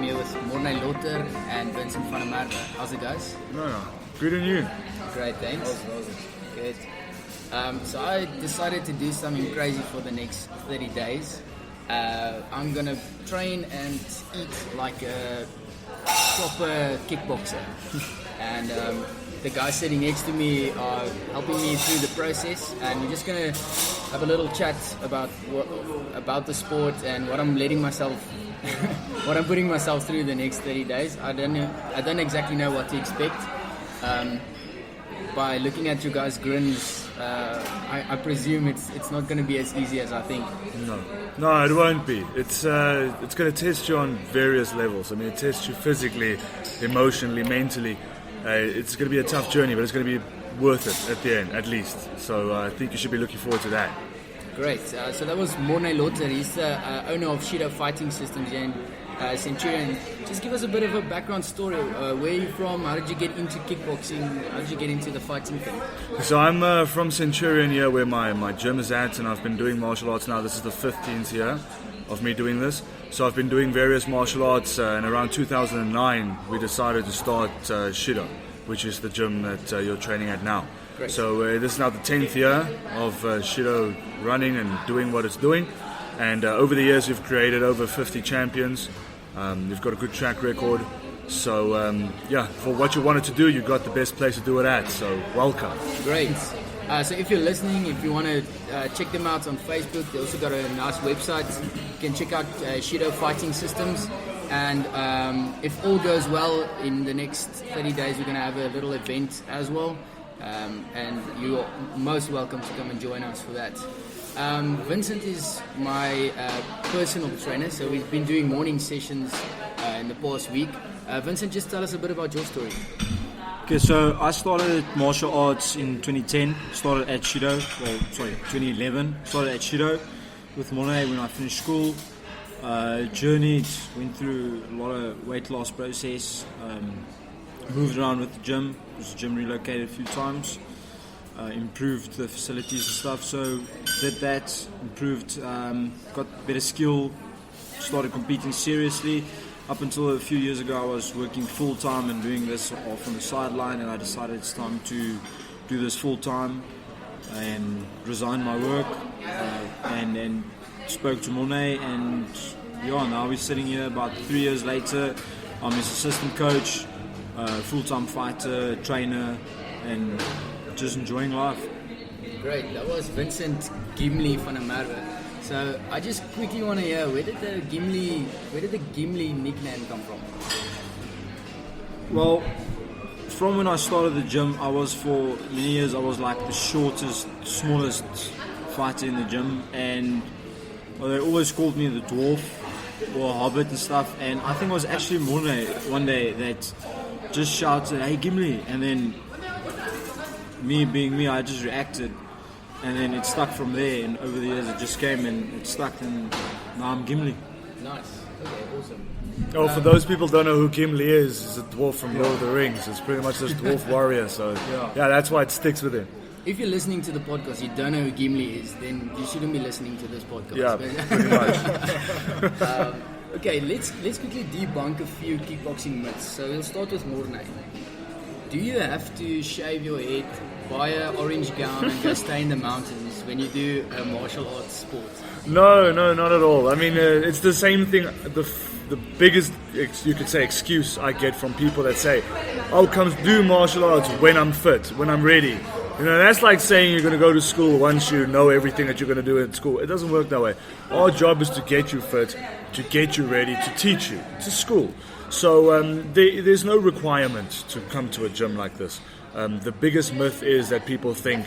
I'm here with Morne Lotter and Vincent van der Merwe. How's it, guys? No. Good on you. Great, thanks. Good. So I decided to do something crazy for the next 30 days. I'm gonna train and eat like a proper kickboxer. And the guys sitting next to me are helping me through the process, and we're just gonna have a little chat about the sport and what I'm letting myself, what I'm putting myself through the next 30 days. I don't exactly know what to expect. By looking at you guys' grins, I presume it's not going to be as easy as I think. No, it won't be. It's going to test you on various levels. I mean, it tests you physically, emotionally, mentally. It's going to be a tough journey, but it's going to be worth it at the end, at least. So I think you should be looking forward to that. Great. So that was Morne Lotter. He's the owner of Shido Fighting Systems here in Centurion. Just give us a bit of a background story. Where are you from? How did you get into kickboxing? How did you get into the fighting thing? So I'm from Centurion here, where my gym is at, and I've been doing martial arts now. This is the 15th year of me doing this. So I've been doing various martial arts, and around 2009 we decided to start Shido, which is the gym that you're training at now. Great. So this is now the 10th year of Shido running and doing what it's doing. And over the years we've created over 50 champions. We've got a good track record. So for what you wanted to do, you got the best place to do it at. So welcome. Great. So if you're listening, if you want to check them out on Facebook, they also got a nice website. You can check out Shido Fighting Systems. And if all goes well, in the next 30 days, we're going to have a little event as well. And you're most welcome to come and join us for that. Vincent is my personal trainer, so we've been doing morning sessions in the past week. Vincent, just tell us a bit about your story. Okay, so I started martial arts in 2010, started at Shido, 2011, started at Shido with Morne when I finished school. Journeyed, went through a lot of weight loss process, moved around with the gym, because the gym relocated a few times, improved the facilities and stuff, so did that, improved, got better skill, started competing seriously. Up until a few years ago I was working full time and doing this off on the sideline, and I decided it's time to do this full time and resign my work, and then spoke to Morne, and now we're sitting here about 3 years later. I'm his assistant coach, full-time fighter, trainer, and just enjoying life. Great, that was Vincent Gimli van der Merwe. So I just quickly want to hear, where did the Gimli nickname come from? Well, from when I started the gym, for many years I was like the shortest, smallest fighter in the gym, and they always called me the dwarf or hobbit and stuff. And I think it was actually Morne one day that just shouted, "Hey Gimli," and then me being me, I just reacted, and then it stuck from there, and over the years it just came and it stuck, and now I'm Gimli. Nice. Okay, awesome. Oh, for those people who don't know who Gimli is, he's a dwarf from Lord of the Rings. It's pretty much this dwarf warrior, so yeah, that's why it sticks with him. If you're listening to the podcast, you don't know who Gimli is, then you shouldn't be listening to this podcast. Yeah, pretty much. Okay, let's quickly debunk a few kickboxing myths. So we'll start with Morne. Do you have to shave your head, buy an orange gown and go stay in the mountains when you do a martial arts sport? No, not at all. I mean, it's the same thing. The biggest, you could say, excuse I get from people that say, "I'll come do martial arts when I'm fit, when I'm ready." You know, that's like saying you're going to go to school once you know everything that you're going to do at school. It doesn't work that way. Our job is to get you fit, to get you ready, to teach you. It's a school. So there's no requirement to come to a gym like this. The biggest myth is that people think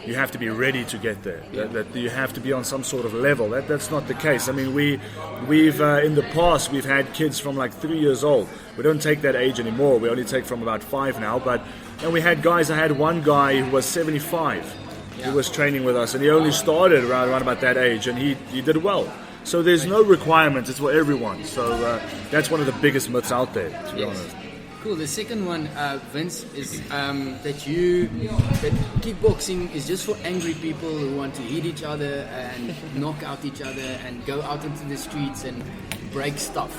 you have to be ready to get there, that you have to be on some sort of level. That's not the case. I mean, we've in the past, we've had kids from like 3 years old. We don't take that age anymore. We only take from about 5 now. And we had guys, I had one guy who was 75 who was training with us, and he only started around about that age, and he did well. So there's no requirements, it's for everyone. So that's one of the biggest myths out there, to be honest. Cool. The second one, Vince, is that kickboxing is just for angry people who want to hit each other and knock out each other and go out into the streets and break stuff.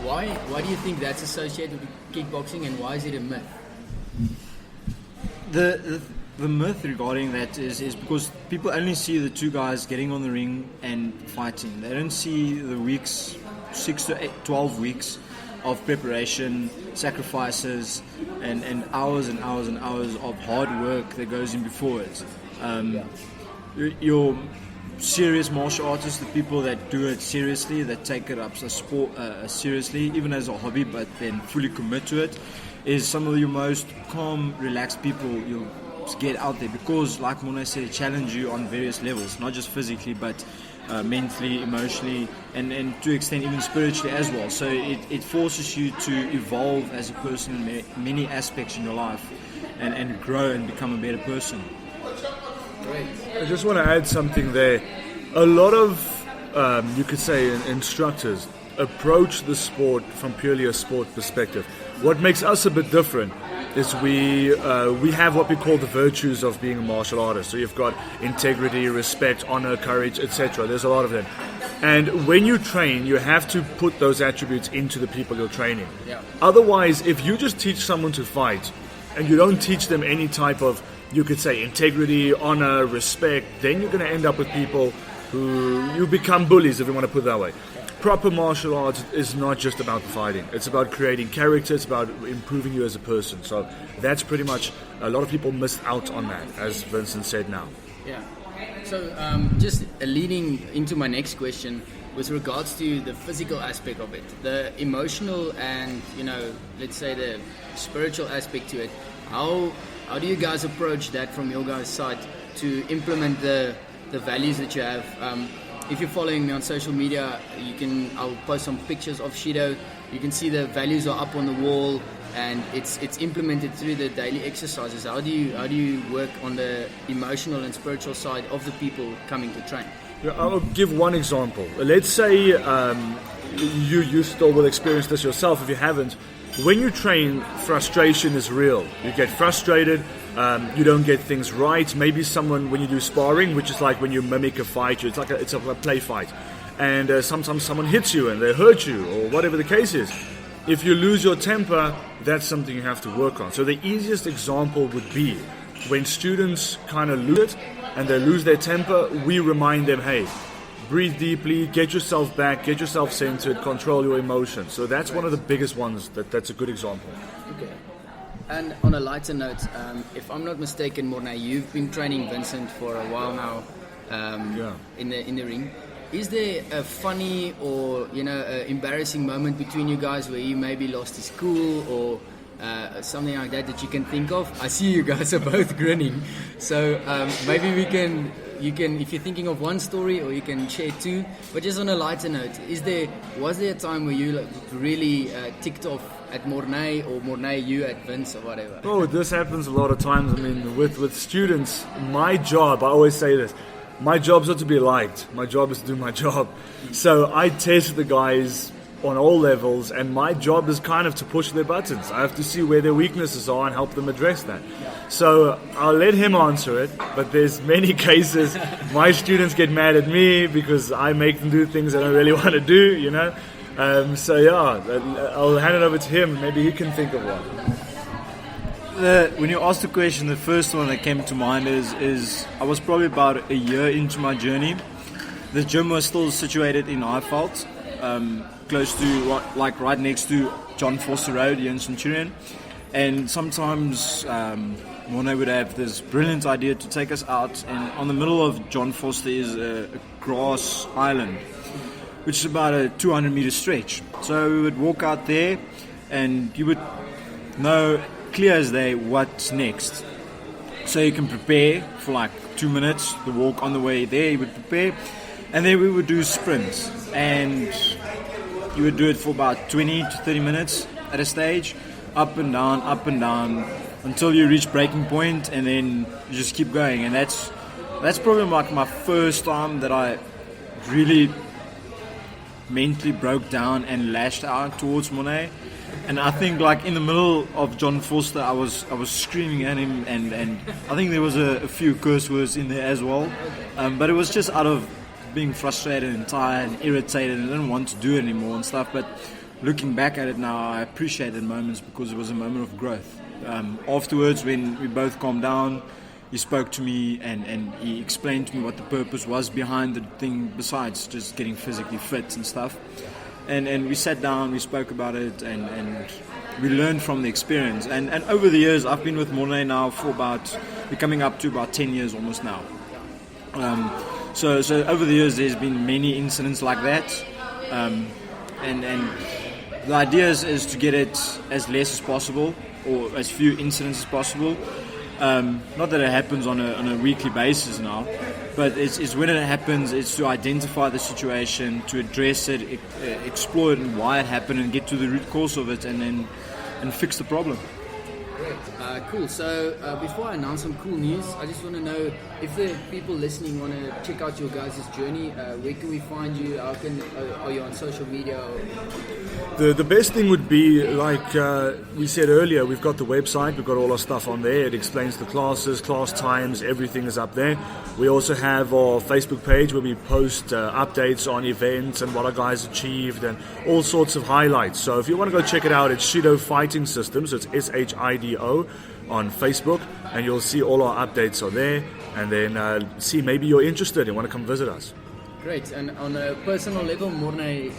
Why do you think that's associated with kickboxing, and why is it a myth? The myth regarding that is because people only see the two guys getting on the ring and fighting. They don't see the weeks, 6 to 12 weeks of preparation, sacrifices, and hours and hours and hours of hard work that goes in before it. Your serious martial artists, the people that do it seriously, that take it up as a sport seriously, even as a hobby, but then fully commit to it, is some of your most calm, relaxed people you'll get out there, because like Mona said, challenge you on various levels, not just physically but mentally, emotionally, and to extent even spiritually as well. So it forces you to evolve as a person in many aspects in your life, and grow and become a better person. Great. I just want to add something there. A lot of, you could say, instructors approach the sport from purely a sport perspective. What makes us a bit different is we have what we call the virtues of being a martial artist. So you've got integrity, respect, honor, courage, etc. There's a lot of them. And when you train, you have to put those attributes into the people you're training. Yeah. Otherwise, if you just teach someone to fight and you don't teach them any type of, you could say, integrity, honor, respect, then you're going to end up with people who you become bullies, if you want to put it that way. Proper martial arts is not just about the fighting. It's about creating character. It's about improving you as a person. So that's pretty much, a lot of people missed out on that, as Vincent said now. Yeah. So just leading into my next question, with regards to the physical aspect of it, the emotional and, let's say the spiritual aspect to it, how do you guys approach that from your guys' side to implement the values that you have? If you're following me on social media, I'll post some pictures of Shido. You can see the values are up on the wall, and it's implemented through the daily exercises. How do you work on the emotional and spiritual side of the people coming to train? Yeah, I'll give one example. Let's say you still will experience this yourself if you haven't. When you train, frustration is real. You get frustrated, you don't get things right. Maybe when you do sparring, which is like when you mimic a fight, it's a play fight, and sometimes someone hits you and they hurt you, or whatever the case is. If you lose your temper, that's something you have to work on. So the easiest example would be when students kind of lose it and they lose their temper, we remind them, hey, breathe deeply, get yourself back, get yourself centered, control your emotions. So that's one of the biggest ones. That's a good example. Okay. And on a lighter note, if I'm not mistaken, Mornay, you've been training Vincent for a while now, in the ring. Is there a funny or embarrassing moment between you guys where you maybe lost his cool or something like that you can think of? I see you guys are both grinning, so maybe you can, if you're thinking of one story, or you can share two. But just on a lighter note, was there a time where you really ticked off at Mornay, or Mornay you at Vince, or whatever? Oh, this happens a lot of times. I mean, with students, my job, I always say this, my job's not to be liked. My job is to do my job. So I test the guys on all levels, and my job is kind of to push their buttons. I have to see where their weaknesses are and help them address that. So I'll let him answer it, but there's many cases my students get mad at me because I make them do things they don't really want to do, So yeah, I'll hand it over to him. Maybe he can think of one. When you asked the question, the first one that came to mind is I was probably about a year into my journey. The gym was still situated in Highveld, close to, right next to John Foster Road here in Centurion. And sometimes Mornay would have this brilliant idea to take us out, and on the middle of John Foster is a grass island, which is about a 200-meter stretch. So we would walk out there, and you would know clear as day what's next. So you can prepare for like 2 minutes, the walk on the way there, you would prepare, and then we would do sprints, and you would do it for about 20 to 30 minutes at a stage, up and down, until you reach breaking point, and then you just keep going. And that's probably like my first time that I really mentally broke down and lashed out towards Mornay. And I think like in the middle of John Foster, I was screaming at him, and I think there was a few curse words in there as well. But it was just out of being frustrated and tired and irritated and didn't want to do it anymore and stuff. But looking back at it now, I appreciated moments because it was a moment of growth. Afterwards, when we both calmed down, he spoke to me and he explained to me what the purpose was behind the thing besides just getting physically fit and stuff. And we sat down, we spoke about it, and we learned from the experience. And over the years, I've been with Mornay now for we're coming up to about 10 years almost now. So over the years, there's been many incidents like that. And the idea is to get it as less as possible, or as few incidents as possible. Not that it happens on a weekly basis now, but it's when it happens, it's to identify the situation, to address it, explore it and why it happened, and get to the root cause of it, and fix the problem. Great. Cool. So before I announce some cool news, I just want to know if the people listening want to check out your guys' journey, where can we find you? Are you on social media? The best thing would be, like we said earlier, we've got the website, we've got all our stuff on there. It explains the classes, class times, everything is up there. We also have our Facebook page where we post updates on events and what our guys achieved and all sorts of highlights. So if you want to go check it out, it's Shido Fighting Systems, so it's SHIDO on Facebook, and you'll see all our updates are there, and then see maybe you're interested and want to come visit us. Great. And on a personal level, Mornay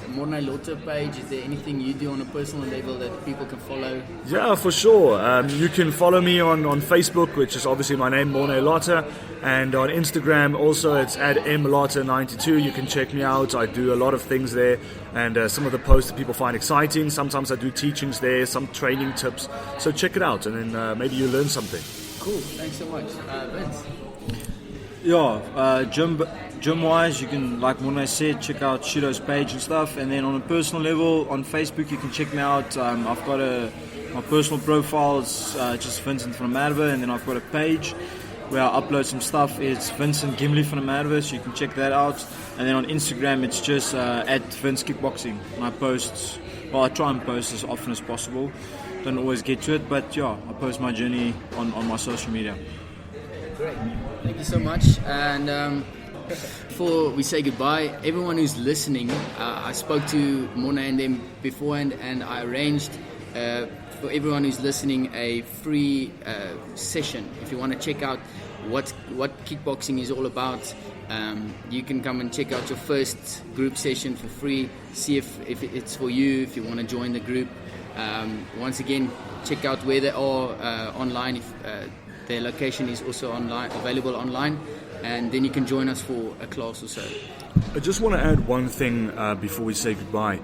Lotte page, is there anything you do on a personal level that people can follow? Yeah, for sure. You can follow me on Facebook, which is obviously my name, Mornay Lotte, and on Instagram also it's at mlotte92. You can check me out. I do a lot of things there, and some of the posts that people find exciting. Sometimes I do teachings there, some training tips. So check it out, and then maybe you learn something. Cool. Thanks so much. Vince? Yeah, gym-wise, you can, like Mornay said, check out Shido's page and stuff. And then on a personal level, on Facebook, you can check me out. I've got my personal profile is just Vincent van der Merwe, and then I've got a page where I upload some stuff. It's Vincent Gimli van der Merwe, so you can check that out. And then on Instagram, it's just at Vince Kickboxing. And I try and post as often as possible. Don't always get to it, but yeah, I post my journey on my social media. Great. Thank you so much. And before we say goodbye, everyone who's listening, I spoke to Mornay and them beforehand, and I arranged for everyone who's listening a free session. If you want to check out what kickboxing is all about, you can come and check out your first group session for free. See if it's for you, if you want to join the group. Once again, check out where they are online. If their location is also available online, and then you can join us for a class or so. I just want to add one thing before we say goodbye.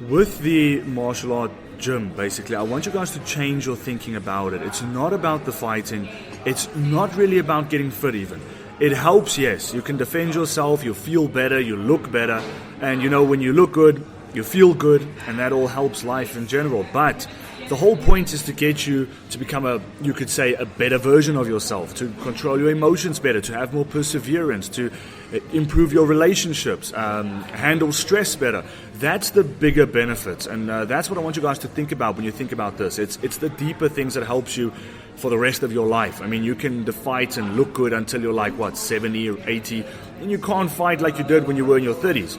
With the martial art gym, basically, I want you guys to change your thinking about it. It's not about the fighting. It's not really about getting fit even. It helps, yes. You can defend yourself, you feel better, you look better, and you know, when you look good, you feel good, and that all helps life in general. But the whole point is to get you to become you could say, a better version of yourself, to control your emotions better, to have more perseverance, to improve your relationships, handle stress better. That's the bigger benefits, and that's what I want you guys to think about when you think about this. It's the deeper things that helps you for the rest of your life. I mean, you can fight and look good until you're like, 70 or 80, and you can't fight like you did when you were in your 30s.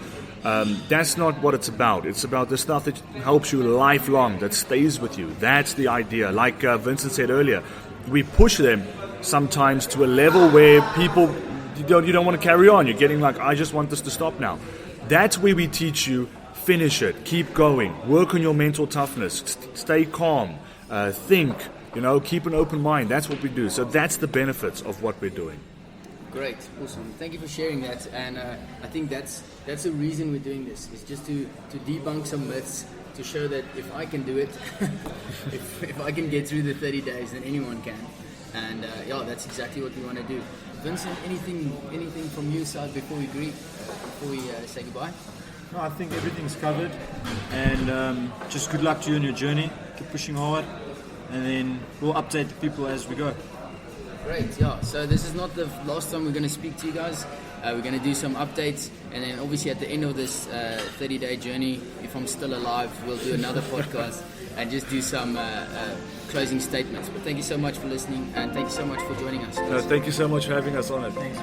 That's not what it's about. It's about the stuff that helps you lifelong, that stays with you. That's the idea. Like Vincent said earlier, we push them sometimes to a level where people, you don't want to carry on. You're getting like, I just want this to stop now. That's where we teach you, finish it, keep going, work on your mental toughness, stay calm, think, keep an open mind. That's what we do. So that's the benefits of what we're doing. Great, awesome. Thank you for sharing that. And I think that's the reason we're doing this. It's just to debunk some myths, to show that if I can do it, if I can get through the 30 days, then anyone can. And that's exactly what we want to do. Vincent, anything from your side before we say goodbye? No, I think everything's covered. And just good luck to you on your journey. Keep pushing hard. And then we'll update the people as we go. Great, yeah. So this is not the last time we're going to speak to you guys. We're going to do some updates, and then obviously at the end of this 30-day journey, if I'm still alive, we'll do another podcast and just do some closing statements. But thank you so much for listening, and thank you so much for joining us. Thank you so much for having us on it. Thanks.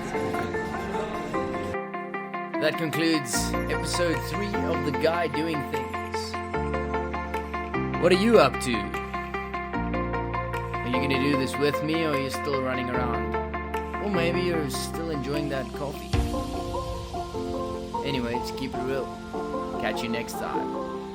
That concludes episode 3 of The Guy Doing Things. What are you up to? Are you gonna do this with me, or are you still running around? Or maybe you're still enjoying that coffee. Anyways, keep it real. Catch you next time.